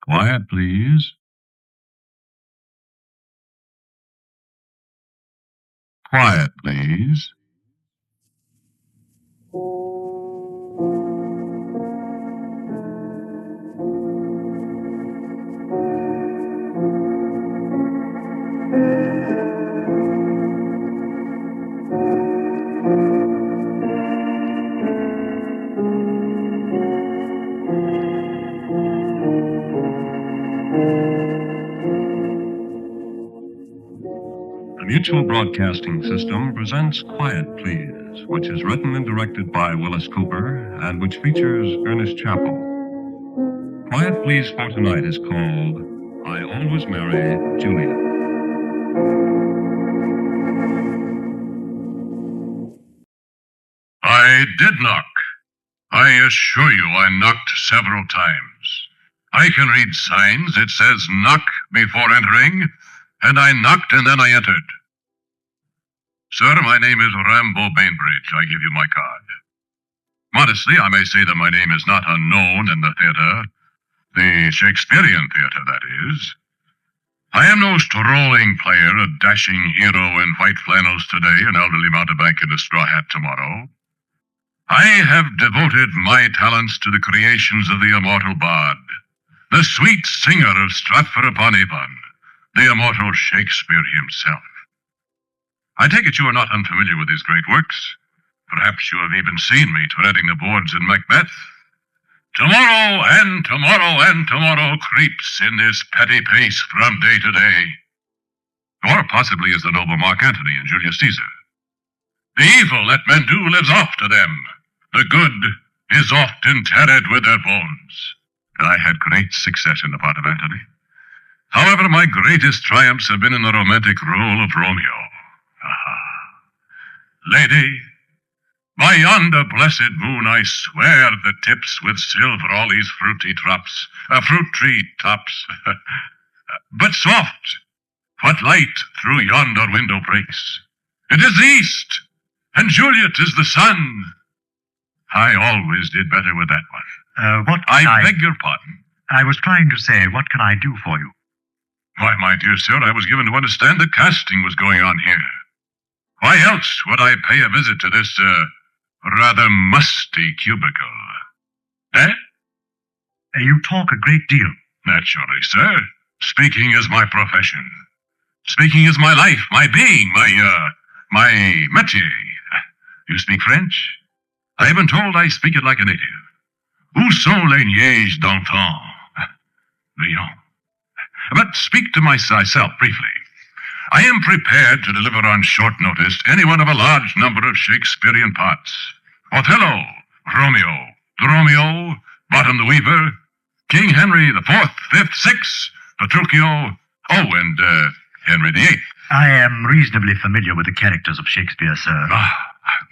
Quiet, please. Quiet, please. The Mutual Broadcasting System presents Quiet, Please, which is written and directed by Willis Cooper and which features Ernest Chappell. Quiet, Please for tonight is called I Always Marry Juliet. I did knock. I assure you I knocked several times. I can read signs. It says knock before entering, and I knocked and then I entered. Sir, my name is Rambo Bainbridge. I give you my card. Modestly, I may say that my name is not unknown in the theater. The Shakespearean theater, that is. I am no strolling player, a dashing hero in white flannels today, an elderly mountebank in a straw hat tomorrow. I have devoted my talents to the creations of the immortal bard, the sweet singer of Stratford-upon-Avon, the immortal Shakespeare himself. I take it you are not unfamiliar with his great works. Perhaps you have even seen me treading the boards in Macbeth. Tomorrow and tomorrow and tomorrow creeps in this petty pace from day to day. Or possibly as the noble Mark Antony in Julius Caesar. The evil that men do lives oft to them. The good is oft interred with their bones. I had great success in the part of Antony. However, my greatest triumphs have been in the romantic role of Romeo. Lady, by yonder blessed moon I swear that tips with silver all these fruit tree tops. But soft, what light through yonder window breaks? It is the east, and Juliet is the sun. I always did better with that one. I beg your pardon. I was trying to say, what can I do for you? Why, my dear sir, I was given to understand that casting was going on here. Why else would I pay a visit to this, rather musty cubicle? Eh? You talk a great deal. Naturally, sir. Speaking is my profession. Speaking is my life, my being, my métier. You speak French? I have been told I speak it like a native. Où sont les niaises d'antan? Lyon. But speak to myself briefly. I am prepared to deliver on short notice any one of a large number of Shakespearean parts. Othello, Romeo, Dromio, Bottom the Weaver, King Henry the Fourth, Fifth, Sixth, Petruchio, and Henry the Eighth. I am reasonably familiar with the characters of Shakespeare, sir.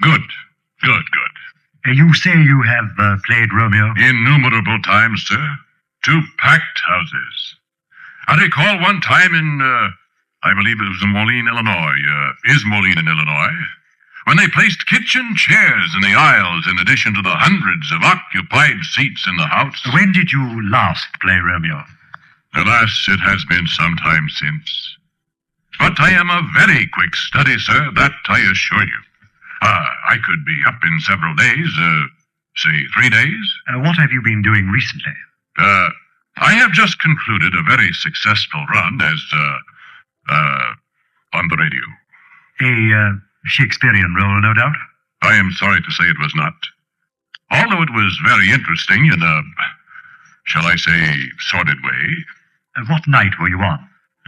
Good. You say you have played Romeo? Innumerable times, sir. 2 packed houses. I recall one time in, I believe it was in Moline, Illinois, when they placed kitchen chairs in the aisles in addition to the hundreds of occupied seats in the house. When did you last play Romeo? Alas, it has been some time since. But I am a very quick study, sir, that I assure you. I could be up in several days, say 3 days. What have you been doing recently? I have just concluded a very successful run as, on the radio. A Shakespearean role, no doubt? I am sorry to say it was not. Although it was very interesting in a, shall I say, sordid way. What night were you on?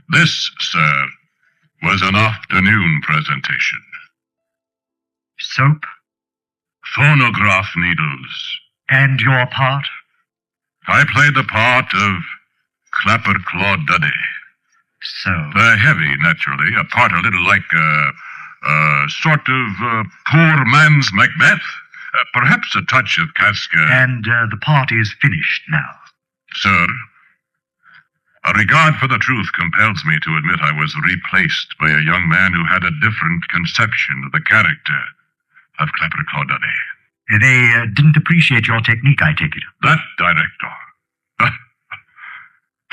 This, sir, was an afternoon presentation. Soap? Phonograph needles. And your part? I played the part of Clapper Claude Duddy. So? Heavy, naturally. A part a little like a sort of poor man's Macbeth. Perhaps a touch of Casca. And the part is finished now? Sir, a regard for the truth compels me to admit I was replaced by a young man who had a different conception of the character of Clapper Claude Duddy. They didn't appreciate your technique, I take it. That director.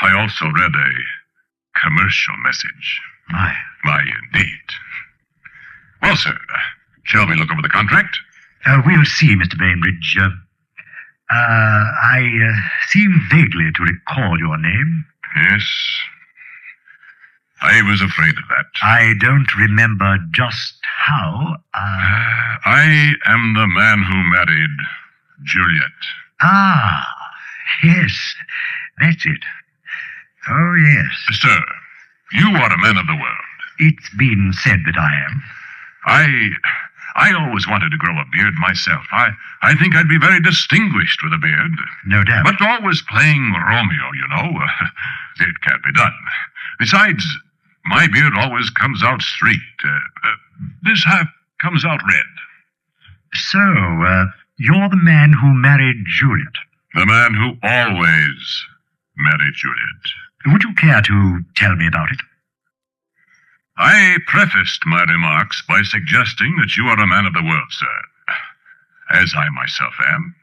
I also read a commercial message. My. My, indeed. Well, sir, shall we look over the contract? We'll see, Mr. Bainbridge. I seem vaguely to recall your name. Yes. I was afraid of that. I don't remember just how. I am the man who married Juliet. Ah, yes, that's it. Oh, yes. Sir, you are a man of the world. It's been said that I am. I always wanted to grow a beard myself. I think I'd be very distinguished with a beard. No doubt. But always playing Romeo, you know, it can't be done. Besides, my beard always comes out straight. This half comes out red. So, you're the man who married Juliet. The man who always married Juliet. Would you care to tell me about it? I prefaced my remarks by suggesting that you are a man of the world, sir, as I myself am.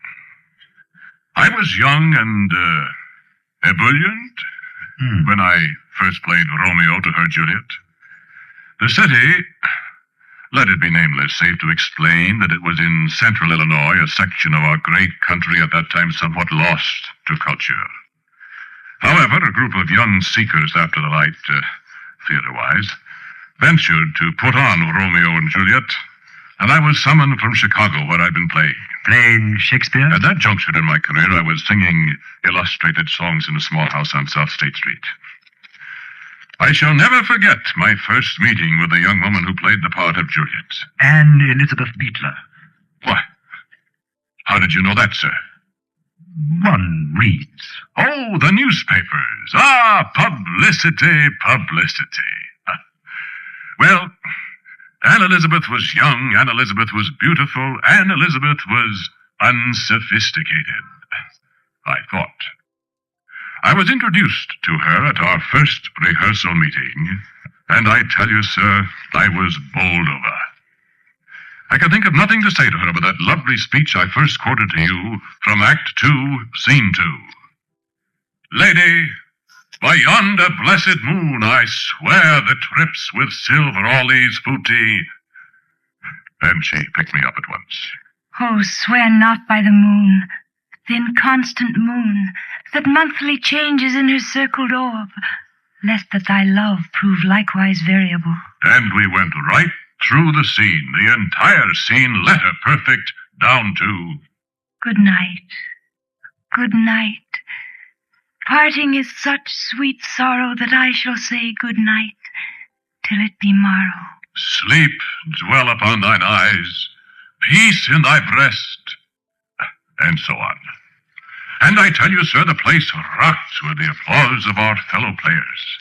I was young and ebullient when I first played Romeo to her Juliet. The city, let it be nameless, safe to explain that it was in central Illinois, a section of our great country at that time somewhat lost to culture. However, a group of young seekers after the light, theater-wise, ventured to put on Romeo and Juliet, and I was summoned from Chicago, where I'd been playing. Playing Shakespeare? At that juncture in my career, I was singing illustrated songs in a small house on South State Street. I shall never forget my first meeting with the young woman who played the part of Juliet. And Elizabeth Beetler. Why? How did you know that, sir? One reads. Oh, the newspapers. Ah, publicity, publicity. Well, Anne Elizabeth was young, Anne Elizabeth was beautiful, Anne Elizabeth was unsophisticated, I thought. I was introduced to her at our first rehearsal meeting, and I tell you, sir, I was bowled over. I could think of nothing to say to her but that lovely speech I first quoted to you from Act 2, Scene 2. Lady, by yonder blessed moon, I swear that trips with silver all these booty. And she picked me up at once. Oh, swear not by the moon, thin constant moon, that monthly changes in her circled orb, lest that thy love prove likewise variable. And we went right through the scene, the entire scene, letter perfect, down to... Good night. Good night. Parting is such sweet sorrow that I shall say good night till it be morrow. Sleep dwell upon thine eyes, peace in thy breast, and so on. And I tell you, sir, the place rocked with the applause of our fellow players.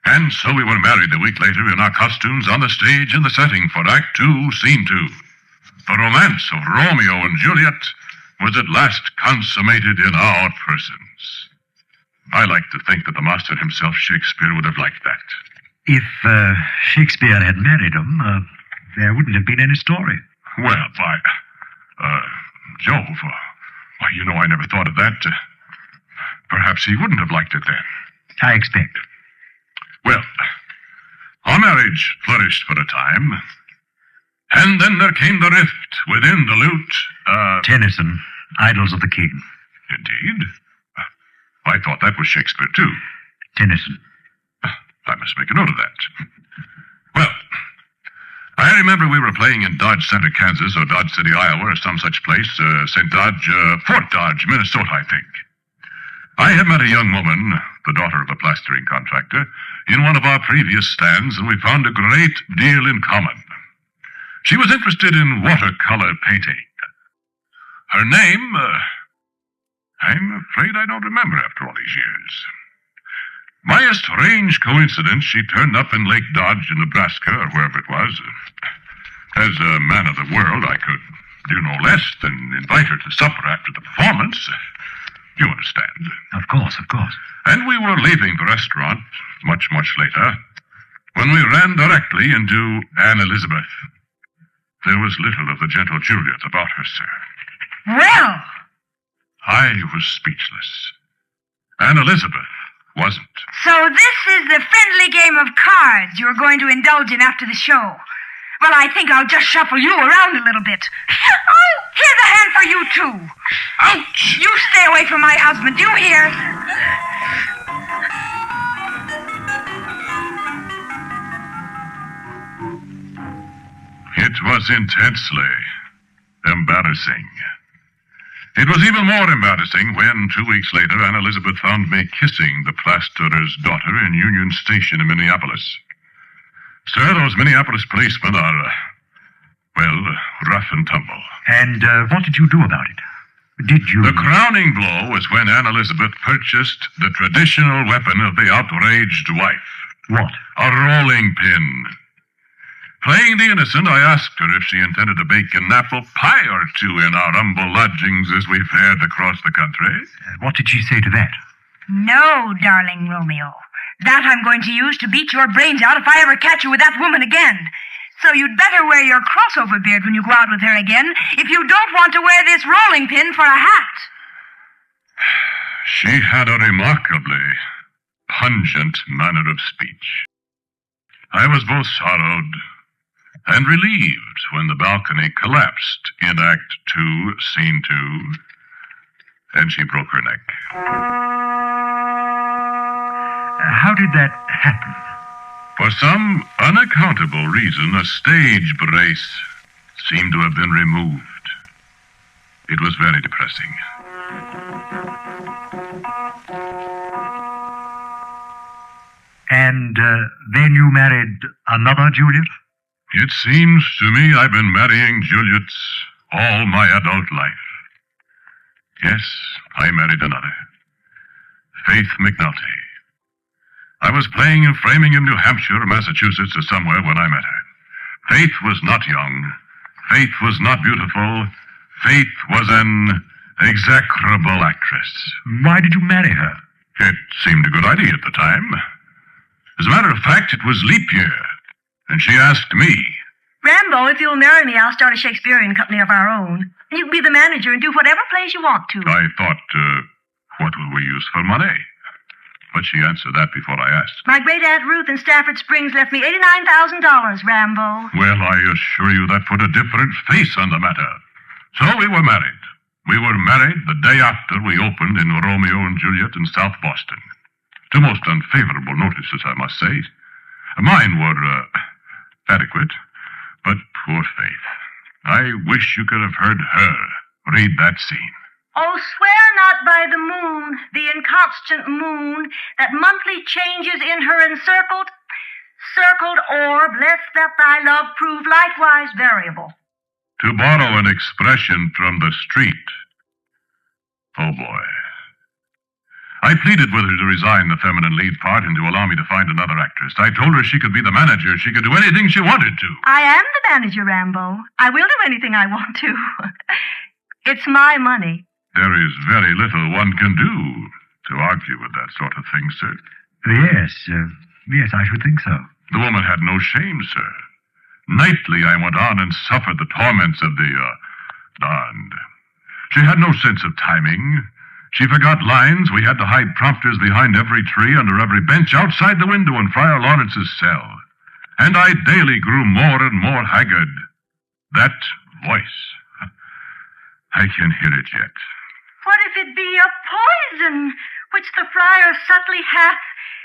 And so we were married a week later in our costumes on the stage in the setting for Act 2, Scene 2. The romance of Romeo and Juliet was at last consummated in our persons. I like to think that the master himself, Shakespeare, would have liked that. If Shakespeare had married him, there wouldn't have been any story. Well, Jove, why, you know, I never thought of that. Perhaps he wouldn't have liked it then. I expect. Well, our marriage flourished for a time, and then there came the rift within the lute. Tennyson, Idylls of the King. Indeed. I thought that was Shakespeare, too. Tennyson. I must make a note of that. Well, I remember we were playing in Dodge Center, Kansas, or Dodge City, Iowa, or some such place. Fort Dodge, Minnesota, I think. I had met a young woman, the daughter of a plastering contractor, in one of our previous stands, and we found a great deal in common. She was interested in watercolor painting. Her name, I'm afraid I don't remember after all these years. By a strange coincidence, she turned up in Lake Dodge in Nebraska, or wherever it was. As a man of the world, I could do no less than invite her to supper after the performance. You understand. Of course, of course. And we were leaving the restaurant, much, much later, when we ran directly into Anne Elizabeth. There was little of the gentle Juliet about her, sir. Well! I was speechless. Anne Elizabeth wasn't. So this is the friendly game of cards you're going to indulge in after the show. Well, I think I'll just shuffle you around a little bit. Oh, here's a hand for you, too. Ouch! You stay away from my husband, do you hear? It was intensely embarrassing. It was even more embarrassing when, 2 weeks later, Anne Elizabeth found me kissing the plasterer's daughter in Union Station in Minneapolis. Sir, those Minneapolis policemen are, well, rough and tumble. And what did you do about it? Did you... The crowning blow was when Anne Elizabeth purchased the traditional weapon of the outraged wife. What? A rolling pin. Playing the innocent, I asked her if she intended to bake an apple pie or two in our humble lodgings as we fared across the country. What did she say to that? No, darling Romeo. That I'm going to use to beat your brains out if I ever catch you with that woman again. So you'd better wear your crossover beard when you go out with her again, if you don't want to wear this rolling pin for a hat. She had a remarkably pungent manner of speech. I was both sorrowed and relieved when the balcony collapsed in Act 2, Scene 2, and she broke her neck. How did that happen? For some unaccountable reason, a stage brace seemed to have been removed. It was very depressing. And then you married another Juliet? It seems to me I've been marrying Juliets all my adult life. Yes, I married another. Faith McNulty. I was playing in Framingham, New Hampshire, or Massachusetts, or somewhere when I met her. Faith was not young. Faith was not beautiful. Faith was an execrable actress. Why did you marry her? It seemed a good idea at the time. As a matter of fact, it was leap year, and she asked me. Rambo, if you'll marry me, I'll start a Shakespearean company of our own. And you can be the manager and do whatever plays you want to. I thought, what will we use for money? But she answered that before I asked. My great-aunt Ruth in Stafford Springs left me $89,000, Rambo. Well, I assure you that put a different face on the matter. So we were married. We were married the day after we opened in Romeo and Juliet in South Boston. To most unfavorable notices, I must say. Mine were adequate, but poor Faith. I wish you could have heard her read that scene. Oh, swear not by the moon, the inconstant moon, that monthly changes in her encircled orb, lest that thy love prove likewise variable. To borrow an expression from the street. Oh, boy. I pleaded with her to resign the feminine lead part and to allow me to find another actress. I told her she could be the manager. She could do anything she wanted to. I am the manager, Rambo. I will do anything I want to. It's my money. There is very little one can do to argue with that sort of thing, sir. Yes, I should think so. The woman had no shame, sir. Nightly I went on and suffered the torments of the darned. She had no sense of timing. She forgot lines. We had to hide prompters behind every tree, under every bench, outside the window in Friar Lawrence's cell. And I daily grew more and more haggard. That voice, I can hear it yet. What if it be a poison which the friar subtly hath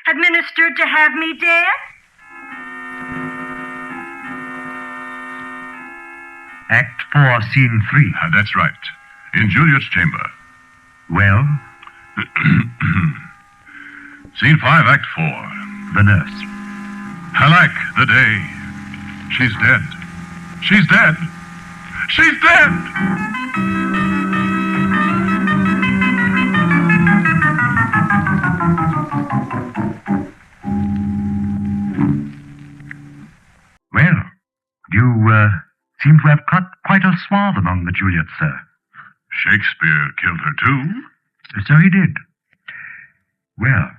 administered to have me dead? Act 4, Scene 3. That's right. In Juliet's chamber. Well? Scene 5, Act 4. The nurse. Alack, the day. She's dead. She's dead. She's dead! Well, you seem to have cut quite a swath among the Juliets, sir. Shakespeare killed her too? So he did. Well,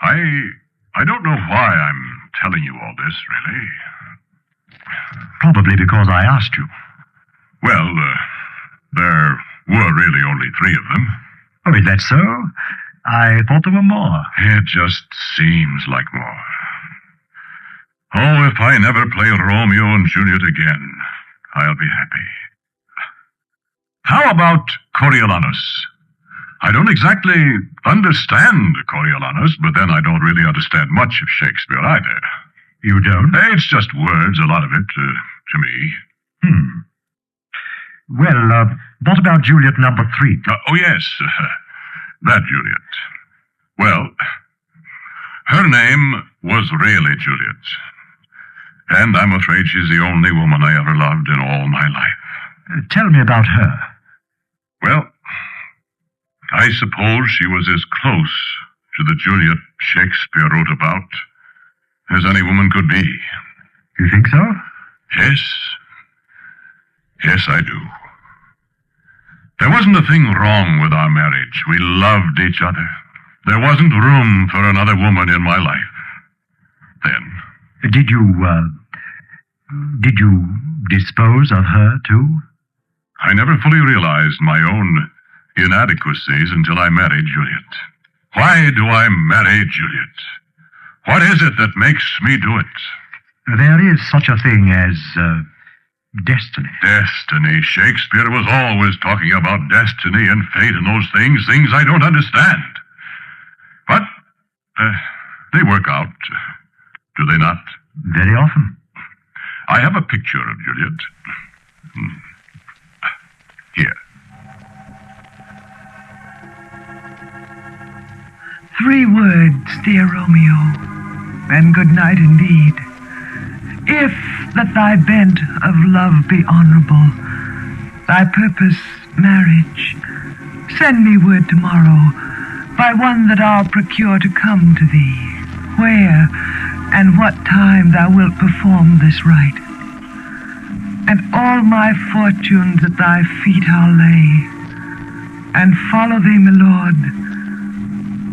I don't know why I'm telling you all this, really. probably because I asked you. Well, there were really only 3 of them. Oh, is that so? I thought there were more. It just seems like more. Oh, if I never play Romeo and Juliet again, I'll be happy. How about Coriolanus? I don't exactly understand Coriolanus, but then I don't really understand much of Shakespeare either. You don't? It's just words, a lot of it, to me. Well, what about Juliet number 3? Oh, yes, that Juliet. Well, her name was really Juliet. And I'm afraid she's the only woman I ever loved in all my life. Tell me about her. Well, I suppose she was as close to the Juliet Shakespeare wrote about as any woman could be. You think so? Yes. Yes, I do. There wasn't a thing wrong with our marriage. We loved each other. There wasn't room for another woman in my life. Then. Did you dispose of her, too? I never fully realized my own inadequacies until I married Juliet. Why do I marry Juliet? What is it that makes me do it? There is such a thing as destiny. Destiny. Shakespeare was always talking about destiny and fate and those things I don't understand. But they work out, do they not? Very often. I have a picture of Juliet. Here. 3 words, dear Romeo, and good night indeed. If that thy bent of love be honorable, thy purpose marriage, send me word tomorrow by one that I'll procure to come to thee, where and what time thou wilt perform this rite. And all my fortunes at thy feet I'll lay, and follow thee, my lord,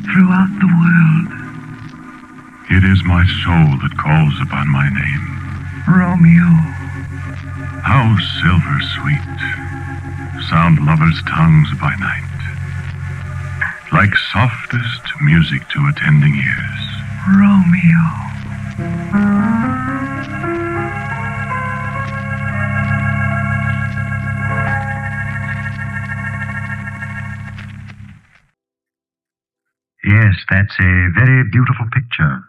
throughout the world. It is my soul that calls upon my name. Romeo. How silver sweet sound lovers' tongues by night, like softest music to attending ears. Romeo. Yes, that's a very beautiful picture.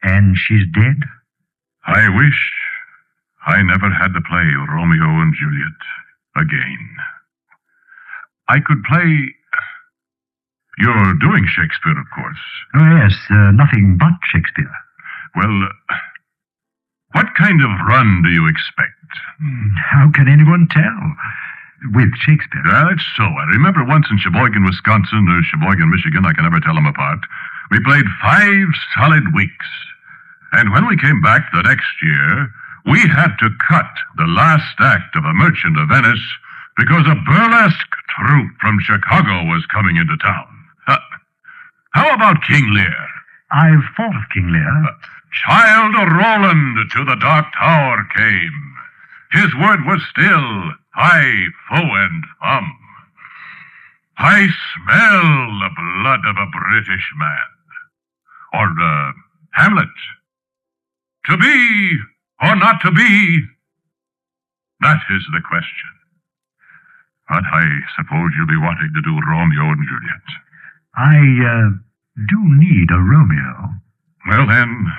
And she's dead? I wish I never had to play Romeo and Juliet again. I could play... You're doing Shakespeare, of course. Oh, yes, nothing but Shakespeare. Well, what kind of run do you expect? How can anyone tell? With Shakespeare. That's so. I remember once in Sheboygan, Wisconsin, or Sheboygan, Michigan, I can never tell them apart, we played 5 solid weeks. And when we came back the next year, we had to cut the last act of A Merchant of Venice because a burlesque troupe from Chicago was coming into town. How about King Lear? I've thought of King Lear. Child Roland to the dark tower came. His word was still, "Hi, foe and thumb." I smell the blood of a British man. Or, Hamlet. To be or not to be? That is the question. But I suppose you'll be wanting to do Romeo and Juliet. I do need a Romeo. Well, then,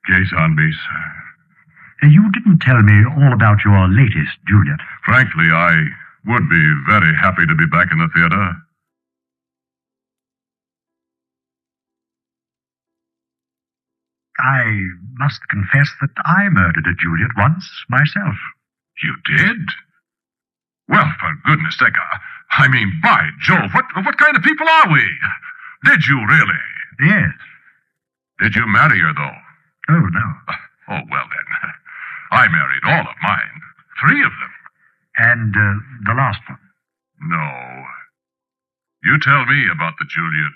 gaze on me, sir. You didn't tell me all about your latest Juliet. Frankly, I would be very happy to be back in the theater. I must confess that I murdered a Juliet once, myself. You did? Well, for goodness sake, I mean, by Jove, what kind of people are we? Did you really? Yes. Did you marry her, though? Oh, no. Oh, well, then. I married all of mine. 3 of them. And the last one? No. You tell me about the Juliet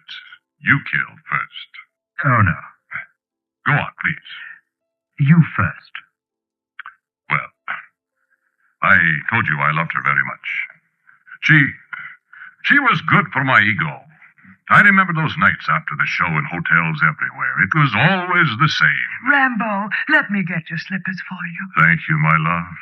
you killed first. Oh, no. Go on, please. You first. Well, I told you I loved her very much. She was good for my ego. I remember those nights after the show in hotels everywhere. It was always the same. Rambo, let me get your slippers for you. Thank you, my love.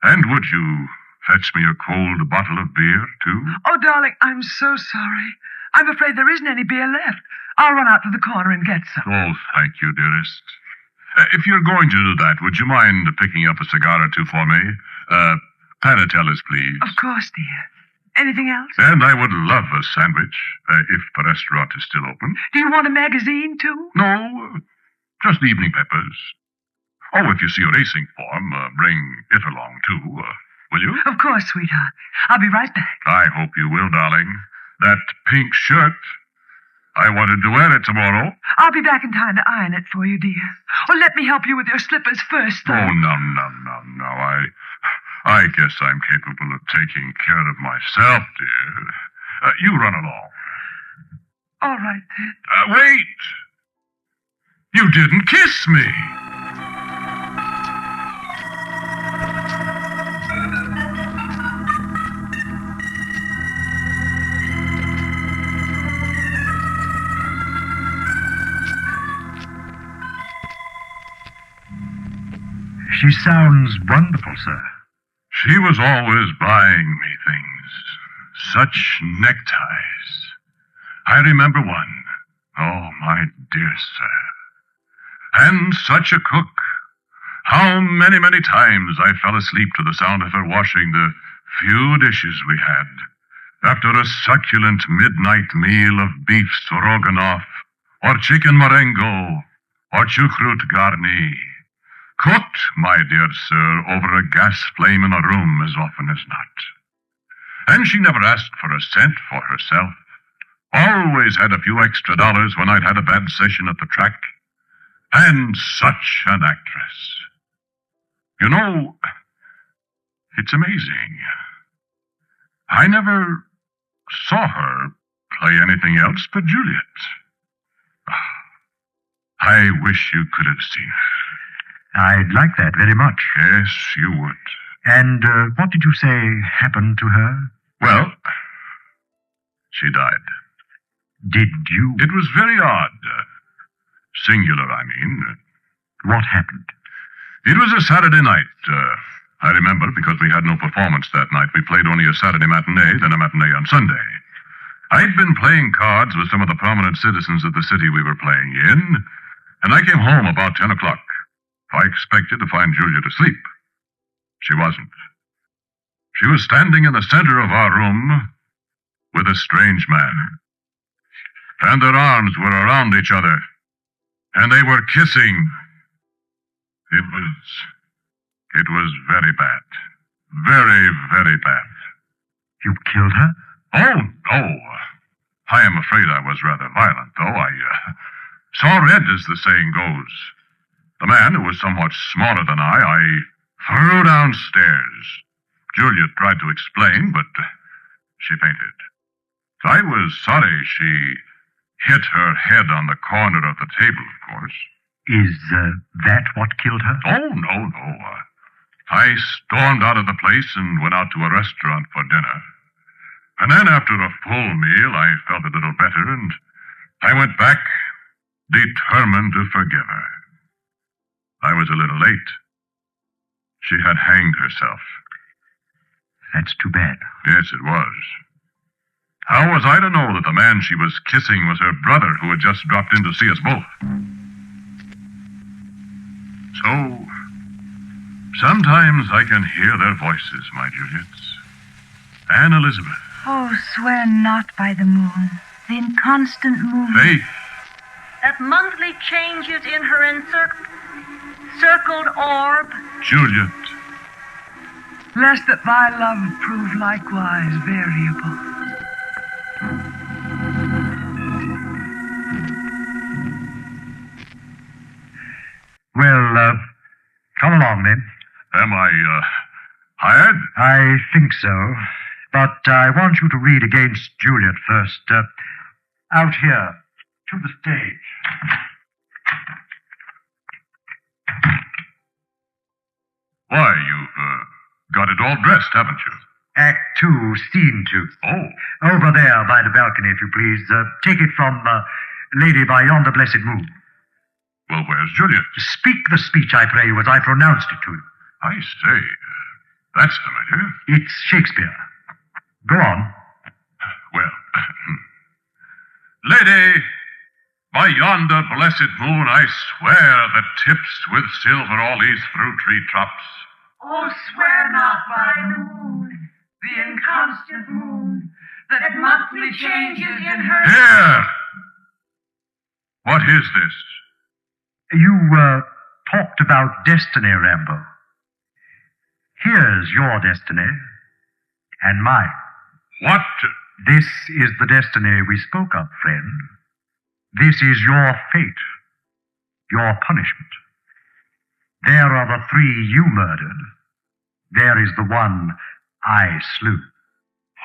And would you fetch me a cold bottle of beer, too? Oh, darling, I'm so sorry. I'm afraid there isn't any beer left. I'll run out to the corner and get some. Oh, thank you, dearest. If you're going to do that, would you mind picking up a cigar or two for me? Panatellas, please. Of course, dear. Anything else? And I would love a sandwich, if the restaurant is still open. Do you want a magazine, too? No, just evening papers. Oh, if you see a racing form, bring it along, too, will you? Of course, sweetheart. I'll be right back. I hope you will, darling. That pink shirt, I wanted to wear it tomorrow. I'll be back in time to iron it for you, dear. Or let me help you with your slippers first, though. Oh, no. I guess I'm capable of taking care of myself, dear. You run along. All right, then. Wait! You didn't kiss me! She sounds wonderful, sir. She was always buying me things. Such neckties. I remember one. Oh, my dear sir. And such a cook. How many times I fell asleep to the sound of her washing the few dishes we had. After a succulent midnight meal of beef stroganoff, or chicken marengo, or choucroute garni. Cooked, my dear sir, over a gas flame in a room as often as not. And she never asked for a cent for herself. Always had a few extra dollars when I'd had a bad session at the track. And such an actress. You know, it's amazing. I never saw her play anything else but Juliet. I wish you could have seen her. I'd like that very much. Yes, you would. And what did you say happened to her? Well, she died. Did you? It was very odd. Singular, I mean. What happened? It was a Saturday night. I remember because we had no performance that night. We played only a Saturday matinee, then a matinee on Sunday. I'd been playing cards with some of the prominent citizens of the city we were playing in, and I came home about 10 o'clock. I expected to find Juliet asleep. She wasn't. She was standing in the center of our room with a strange man. And their arms were around each other. And they were kissing. It was very bad. Very, very bad. You killed her? Oh, no. I am afraid I was rather violent, though. I saw red, as the saying goes. The man, who was somewhat smaller than I threw downstairs. Juliet tried to explain, but she fainted. I was sorry she hit her head on the corner of the table, of course. Is that what killed her? Oh, no. I stormed out of the place and went out to a restaurant for dinner. And then after a full meal, I felt a little better, and I went back, determined to forgive her. I was a little late. She had hanged herself. That's too bad. Yes, it was. How was I to know that the man she was kissing was her brother who had just dropped in to see us both? So, sometimes I can hear their voices, my Juliets. And Elizabeth. Oh, swear not by the moon, the inconstant moon. Faith. That monthly changes in her encircled orb. Juliet. Lest that thy love prove likewise variable. Well, come along then. Am I, hired? I think so. But I want you to read against Juliet first. Out here, to the stage. Why, you've got it all dressed, haven't you? Act 2, Scene 2. Oh. Over there by the balcony, if you please. Take it from Lady by Yonder Blessed Moon. Well, where's Juliet? Speak the speech, I pray you, as I pronounced it to you. I say, that's familiar. It's Shakespeare. Go on. Well, Lady, by yonder blessed moon, I swear that tips with silver all these fruit tree tops. Oh, swear not by the moon, the inconstant moon, that monthly changes in her... Here! What is this? You, talked about destiny, Rambo. Here's your destiny, and mine. What? This is the destiny we spoke of, friend. This is your fate, your punishment. There are the 3 you murdered. There is the one I slew.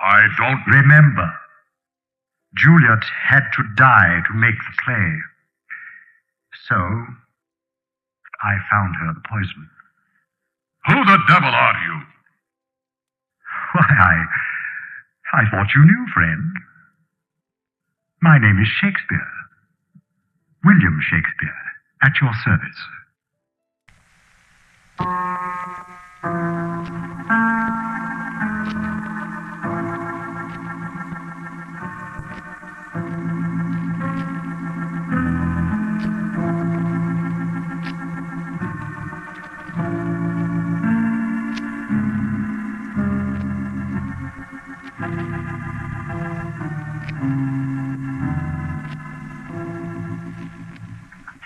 I don't... Remember, Juliet had to die to make the play. So, I found her the poison. Who the devil are you? Why, I thought you knew, friend. My name is Shakespeare. William Shakespeare, at your service.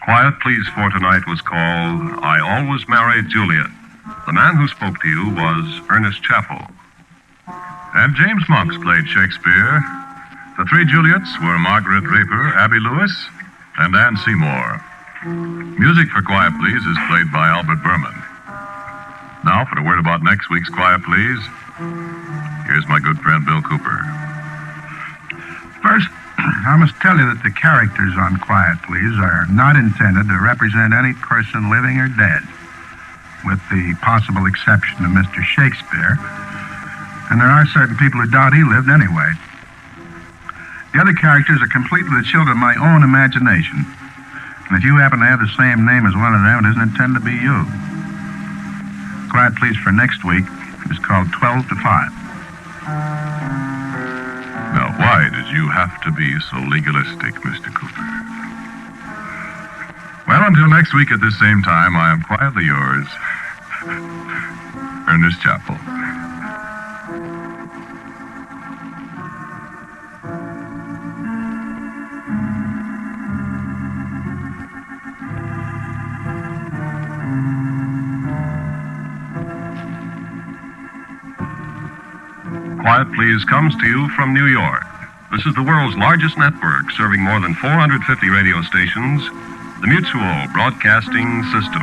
Quiet Please for tonight was called I Always Married Juliet. The man who spoke to you was Ernest Chappell. And James Monks played Shakespeare. The 3 Juliets were Margaret Draper, Abby Lewis, and Anne Seymour. Music for Quiet Please is played by Albert Berman. Now, for a word about next week's Quiet Please, here's my good friend Bill Cooper. First, I must tell you that the characters on Quiet Please are not intended to represent any person living or dead, with the possible exception of Mr. Shakespeare, and there are certain people who doubt he lived anyway. The other characters are completely the children of my own imagination, and if you happen to have the same name as one of them, it isn't intended to be you. Quiet Please for next week is called 12 to 5. Now, why did you have to be so legalistic, Mr. Cooper? Well, until next week at this same time, I am quietly yours, Ernest Chappell. Quiet Please comes to you from New York. This is the world's largest network, serving more than 450 radio stations, the Mutual Broadcasting System.